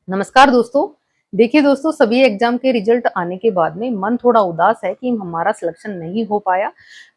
नमस्कार दोस्तों। देखिए दोस्तों, सभी एग्जाम के रिजल्ट आने के बाद में मन थोड़ा उदास है कि हमारा सिलेक्शन नहीं हो पाया।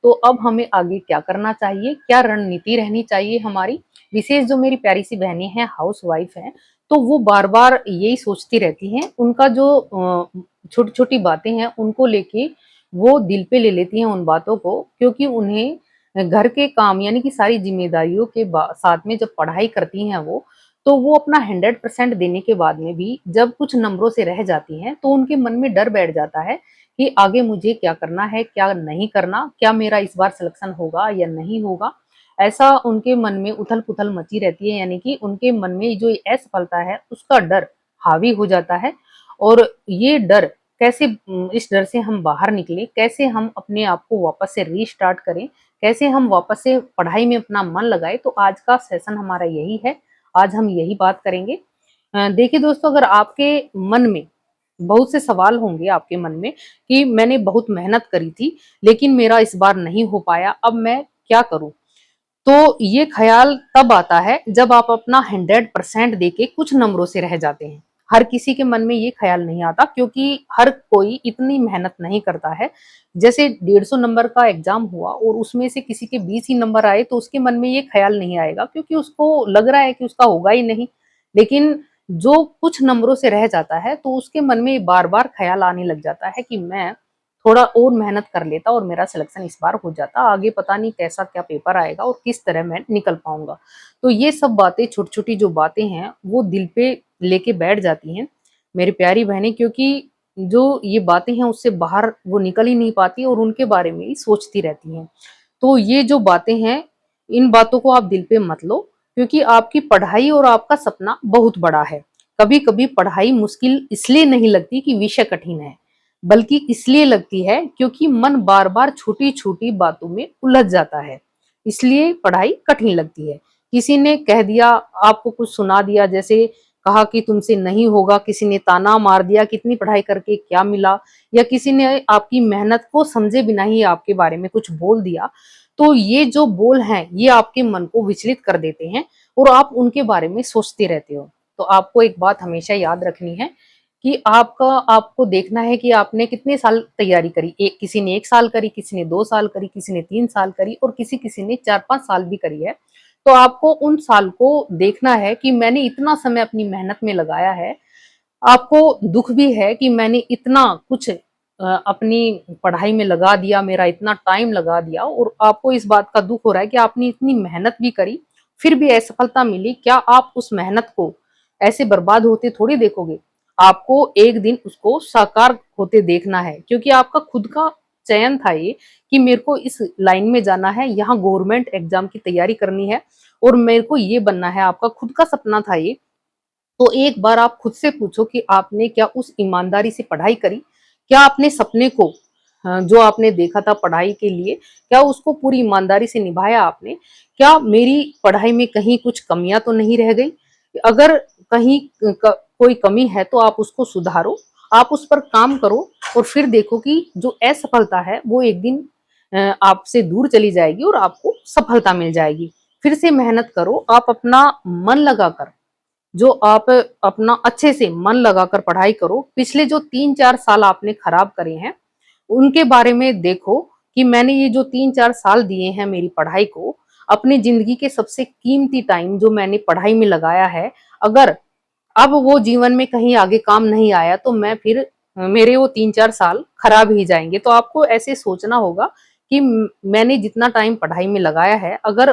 तो अब हमें आगे क्या करना चाहिए, क्या रणनीति रहनी चाहिए हमारी। विशेष जो मेरी प्यारी सी बहनें हैं, हाउस वाइफ हैं, तो वो बार बार यही सोचती रहती हैं। उनका जो छोटी छोटी बातें हैं उनको लेके वो दिल पे ले लेती हैं उन बातों को, क्योंकि उन्हें घर के काम यानी कि सारी जिम्मेदारियों के साथ में जब पढ़ाई करती हैं तो वो अपना 100% देने के बाद में भी जब कुछ नंबरों से रह जाती हैं, तो उनके मन में डर बैठ जाता है कि आगे मुझे क्या करना है, क्या नहीं करना, क्या मेरा इस बार सिलेक्शन होगा या नहीं होगा। ऐसा उनके मन में उथल-पुथल मची रहती है, यानी कि उनके मन में जो ये असफलता है, उसका डर हावी हो जाता है। और ये डर कैसे इस डर से हम बाहर निकलें, कैसे हम अपने आप को वापस से रीस्टार्ट करें, कैसे हम वापस से पढ़ाई में अपना मन लगाएँ, तो आज का सेशन हमारा यही है। आज हम यही बात करेंगे। देखिए दोस्तों, अगर आपके मन में बहुत से सवाल होंगे आपके मन में कि मैंने बहुत मेहनत करी थी, लेकिन मेरा इस बार नहीं हो पाया, अब मैं क्या करूँ? तो ये ख़्याल तब आता है जब आप अपना 100% देके कुछ नंबरों से रह जाते हैं। हर किसी के मन में ये ख़्याल नहीं आता, क्योंकि हर कोई इतनी मेहनत नहीं करता है। जैसे 150 नंबर का एग्ज़ाम हुआ और उसमें से किसी के 20 ही नंबर आए, तो उसके मन में ये ख़्याल नहीं आएगा, क्योंकि उसको लग रहा है कि उसका होगा ही नहीं। लेकिन जो कुछ नंबरों से रह जाता है, तो उसके मन में बार-बार ख़्याल आने लग जाता है कि मैं थोड़ा और मेहनत कर लेता और मेरा सिलेक्शन इस बार हो जाता। आगे पता नहीं कैसा क्या पेपर आएगा और किस तरह मैं निकल पाऊँगा। तो ये सब बातें, छोटी-छोटी जो बातें हैं, वो दिल पे लेके बैठ जाती हैं, मेरी प्यारी बहनें, क्योंकि जो ये बातें हैं उससे बाहर वो निकल ही नहीं पाती और उनके बारे में ही सोचती रहती हैं। तो ये जो बातें हैं, इन बातों को आप दिल पे मत लो, क्योंकि आपकी पढ़ाई और आपका सपना बहुत बड़ा है। कभी-कभी पढ़ाई मुश्किल इसलिए नहीं लगती कि विषय कठिन है, बल्कि इसलिए लगती है क्योंकि मन बार-बार छोटी-छोटी बातों में उलझ जाता है, इसलिए पढ़ाई कठिन लगती है। किसी ने कह दिया, आपको कुछ सुना दिया, जैसे कहा कि तुमसे नहीं होगा, किसी ने ताना मार दिया, कितनी पढ़ाई करके क्या मिला, या किसी ने आपकी मेहनत को समझे बिना ही आपके बारे में कुछ बोल दिया, तो ये जो बोल हैं, ये आपके मन को विचलित कर देते हैं और आप उनके बारे में सोचते रहते हो। तो आपको एक बात हमेशा याद रखनी है कि आपको देखना है कि आपने कितने साल तैयारी करी। एक किसी ने 1 साल करी, किसी ने 2 साल करी, किसी ने 3 साल करी और किसी-किसी ने 4-5 साल भी करी है। तो आपको उन साल को देखना है कि मैंने इतना समय अपनी मेहनत में लगाया है। आपको दुःख भी है कि मैंने इतना कुछ अपनी पढ़ाई में लगा दिया, मेरा इतना टाइम लगा दिया, और आपको इस बात का दुःख हो रहा है कि आपने इतनी मेहनत भी करी, फिर भी असफलता मिली। क्या आप उस मेहनत को ऐसे बर्बाद होते थोड़ी देखोगे? आपको एक दिन उसको साकार होते देखना है, क्योंकि आपका खुद का चयन था ये कि मेरे को इस लाइन में जाना है, यहाँ गवर्नमेंट एग्ज़ाम की तैयारी करनी है और मेरे को ये बनना है, आपका खुद का सपना था ये। तो एक बार आप खुद से पूछो कि आपने क्या उस ईमानदारी से पढ़ाई करी? क्या आपने सपने को जो आपने देखा था पढ़ाई के लिए, क्या उसको पूरी ईमानदारी से निभाया आपने? क्या मेरी पढ़ाई में कहीं कुछ कमियाँ तो नहीं रह गई? अगर कहीं कोई कमी है तो आप उसको सुधारो, आप उस पर काम करो और फिर देखो कि जो असफलता है वो एक दिन आपसे दूर चली जाएगी और आपको सफलता मिल जाएगी। फिर से मेहनत करो, आप अपना मन लगाकर, जो आप अपना अच्छे से मन लगाकर पढ़ाई करो। पिछले जो 3-4 साल आपने खराब करे हैं, उनके बारे में देखो कि मैंने ये जो 3-4 साल दिए हैं मेरी पढ़ाई को, अपनी ज़िंदगी के सबसे कीमती टाइम जो मैंने पढ़ाई में लगाया है, अगर अब वो जीवन में कहीं आगे काम नहीं आया तो मैं फिर मेरे वो 3-4 साल खराब ही जाएँगे। तो आपको ऐसे सोचना होगा कि मैंने जितना टाइम पढ़ाई में लगाया है, अगर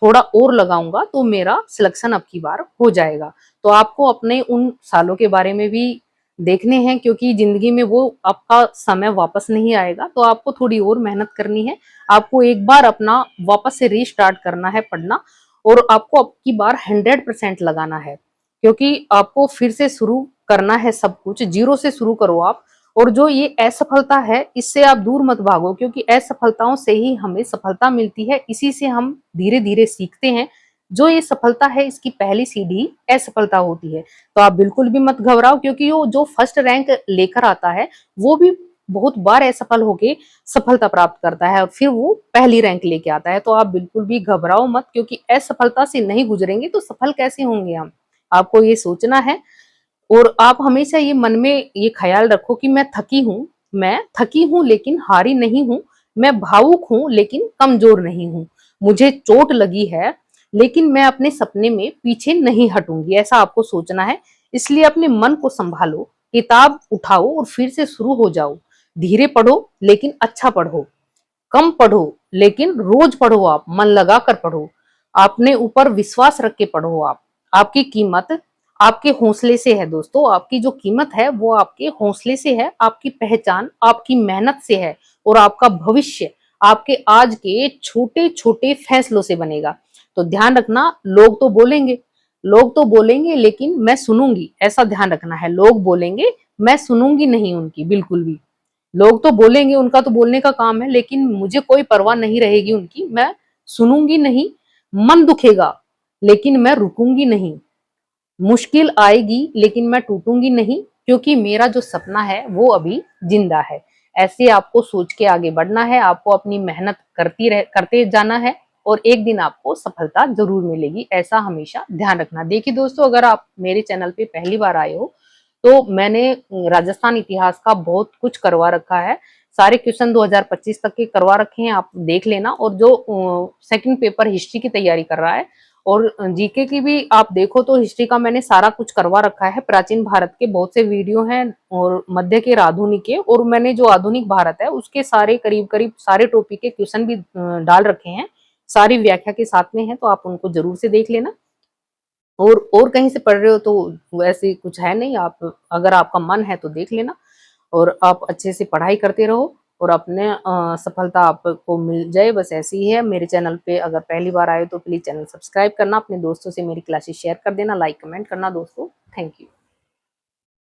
थोड़ा और लगाऊँगा तो मेरा सिलेक्शन अब की बार हो जाएगा। तो आपको अपने उन सालों के बारे में भी देखने हैं, क्योंकि ज़िंदगी में वो आपका समय वापस नहीं आएगा, तो आपको थोड़ी और मेहनत करनी है। आपको एक बार अपना वापस से रीस्टार्ट करना है पढ़ना, और आपको अब की बार 100% लगाना है, क्योंकि आपको फिर से शुरू करना है सब कुछ, ज़ीरो से शुरू करो आप। और जो ये असफलता है, इससे आप दूर मत भागो, क्योंकि असफलताओं से ही हमें सफलता मिलती है, इसी से हम धीरे-धीरे सीखते हैं। जो ये सफलता है, इसकी पहली सीढ़ी असफलता होती है। तो आप बिल्कुल भी मत घबराओ, क्योंकि वो जो फर्स्ट रैंक लेकर आता है, वो भी बहुत बार असफल होके सफलता प्राप्त करता है और फिर वो पहली रैंक लेके आता है। तो आप बिल्कुल भी घबराओ मत, क्योंकि असफलता से नहीं गुजरेंगे तो सफल कैसे होंगे हम? आपको ये सोचना है और आप हमेशा ये मन में ये ख्याल रखो कि मैं थकी हूँ लेकिन हारी नहीं हूँ, मैं भावुक हूँ लेकिन कमजोर नहीं हूँ, मुझे चोट लगी है लेकिन मैं अपने सपने में पीछे नहीं हटूंगी, ऐसा आपको सोचना है। इसलिए अपने मन को संभालो, किताब उठाओ और फिर से शुरू हो जाओ। धीरे पढ़ो लेकिन अच्छा पढ़ो, कम पढ़ो लेकिन रोज पढ़ो, आप मन लगाकर पढ़ो, अपने ऊपर विश्वास रख के पढ़ो। आप आपकी कीमत आपके हौसले से है दोस्तों, आपकी जो कीमत है वो आपके हौसले से है, आपकी पहचान आपकी मेहनत से है और आपका भविष्य आपके आज के छोटे छोटे फैसलों से बनेगा। तो ध्यान रखना, लोग तो बोलेंगे लेकिन मैं सुनूंगी, ऐसा ध्यान रखना है। लोग बोलेंगे, मैं सुनूंगी नहीं उनकी बिल्कुल भी। लोग तो बोलेंगे, उनका तो बोलने का काम है, लेकिन मुझे कोई परवाह नहीं रहेगी उनकी, मैं सुनूंगी नहीं। मन दुखेगा लेकिन मैं रुकूंगी नहीं, मुश्किल आएगी लेकिन मैं टूटूंगी नहीं, क्योंकि मेरा जो सपना है वो अभी जिंदा है। ऐसे आपको सोच के आगे बढ़ना है, आपको अपनी मेहनत करते जाना है और एक दिन आपको सफलता जरूर मिलेगी, ऐसा हमेशा ध्यान रखना। देखिए दोस्तों, अगर आप मेरे चैनल पे पहली बार आए हो तो मैंने राजस्थान इतिहास का बहुत कुछ करवा रखा है, सारे क्वेश्चन 2025 तक के करवा रखे हैं, आप देख लेना। और जो सेकंड पेपर हिस्ट्री की तैयारी कर रहा है और जीके की भी आप देखो तो हिस्ट्री का मैंने सारा कुछ करवा रखा है। प्राचीन भारत के बहुत से वीडियो हैं और मध्य के और आधुनिक के, और मैंने जो आधुनिक भारत है उसके सारे करीब करीब सारे टॉपिक के क्वेश्चन भी डाल रखे हैं, सारी व्याख्या के साथ में है, तो आप उनको जरूर से देख लेना। और कहीं से पढ़ रहे हो तो वैसे कुछ है नहीं, आप अगर आपका मन है तो देख लेना और आप अच्छे से पढ़ाई करते रहो और अपने सफलता आपको मिल जाए, बस ऐसी ही है। मेरे चैनल पे अगर पहली बार आए तो प्लीज चैनल सब्सक्राइब करना, अपने दोस्तों से मेरी क्लासेस शेयर कर देना, लाइक कमेंट करना दोस्तों। Thank you.